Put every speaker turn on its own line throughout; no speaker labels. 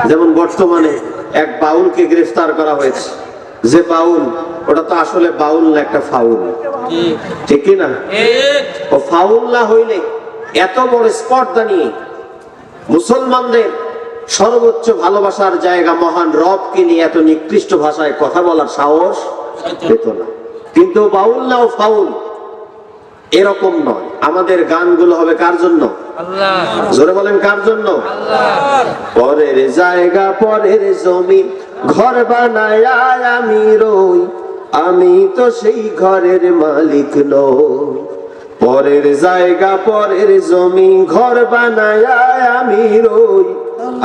যেমন বর্তমানে এক বাউলকে গ্রেফতার করা হয়েছে, যে বাউল ওটা তো আসলে বাউল না, একটা ফাউল, ঠিক কি না? ও ফাউল না হইলে এত বড় স্পর্ধা নিয়ে মুসলমানদের সর্বোচ্চ ভালোবাসার জায়গা মহান রবকে নিয়ে এত নিকৃষ্ট ভাষায় কথা বলার সাহস পেত না। কিন্তু বাউল না ও ফাউল এরকম নয়। আমাদের গানগুলো হবে কার জন্য? জোরে বলেন কার জন্য? পরের জায়গা পরের জমি ঘর বানায় আমি রই, আমি তো সেই ঘরের মালিক নই। পরের জায়গা পরের জমি ঘর বানায় আমি রই,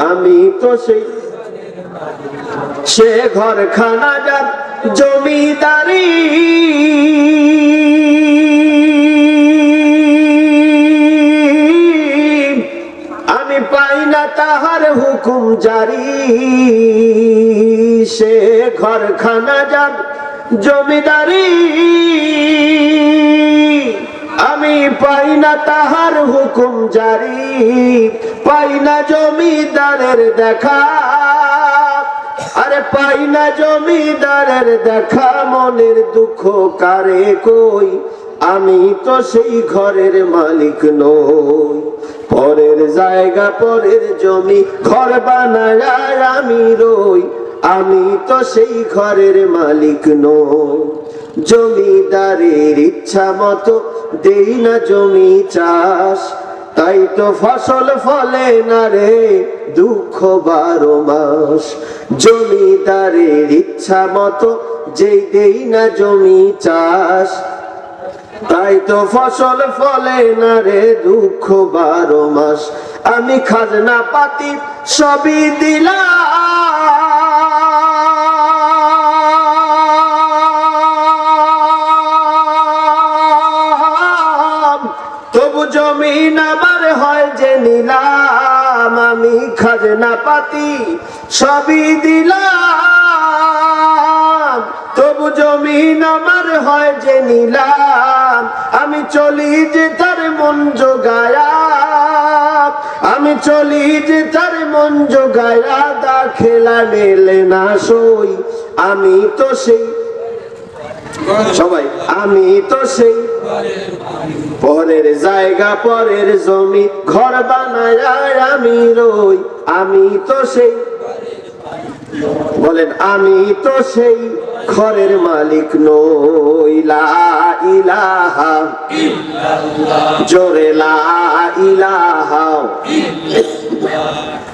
আমি তো সেই সে ঘরখানা যার জমিদারি, আমি পাই না তাহার হুকুম জারি। সে ঘরখানা যার জমিদারি, আমি পাই না তাহার হুকুম জারি। পাই না জমিদারের দেখা, আরে পাই না জমিদারের দেখা, মনের দুঃখ কারে কই, আমি তো সেই ঘরের মালিক নই। পরের জায়গা পরের জমি ঘর বানায় আমি রই, আমি তো সেই ঘরের মালিক নই। জমিদারের ইচ্ছা মতো দেই না জমি চাষ, তাই তো ফসল ফলে না রে দুঃখ 12 মাস। জমিদারের ইচ্ছা মতো যেই দেই না জমি চাষ, তাই তো ফসল ফলে না রে দুঃখ 12 মাস। আমি খাজনা পাতি সবই দিলাম, তবু জমিন আমার হয় যে নিলাম। আমি খাজনা পাতি সবই দিলাম, তবু জমিন আমার হয় যে নিলাম। আমি চলি যে তার মন জোগায়া, আমি চলি যে তার মন জোগায়া, দা খেলা মেলে না সই, আমি তো সেই সবাই আমি তো সেই পরের জায়গা পরের জমি ঘর বানায় আমি রই, আমি তো সেই বলেন আমি তো সেই ঘরের মালিক নই। লা ইলাহা ইল্লাল্লাহ, জোরে লা ইলাহা ইল্লাল্লাহ।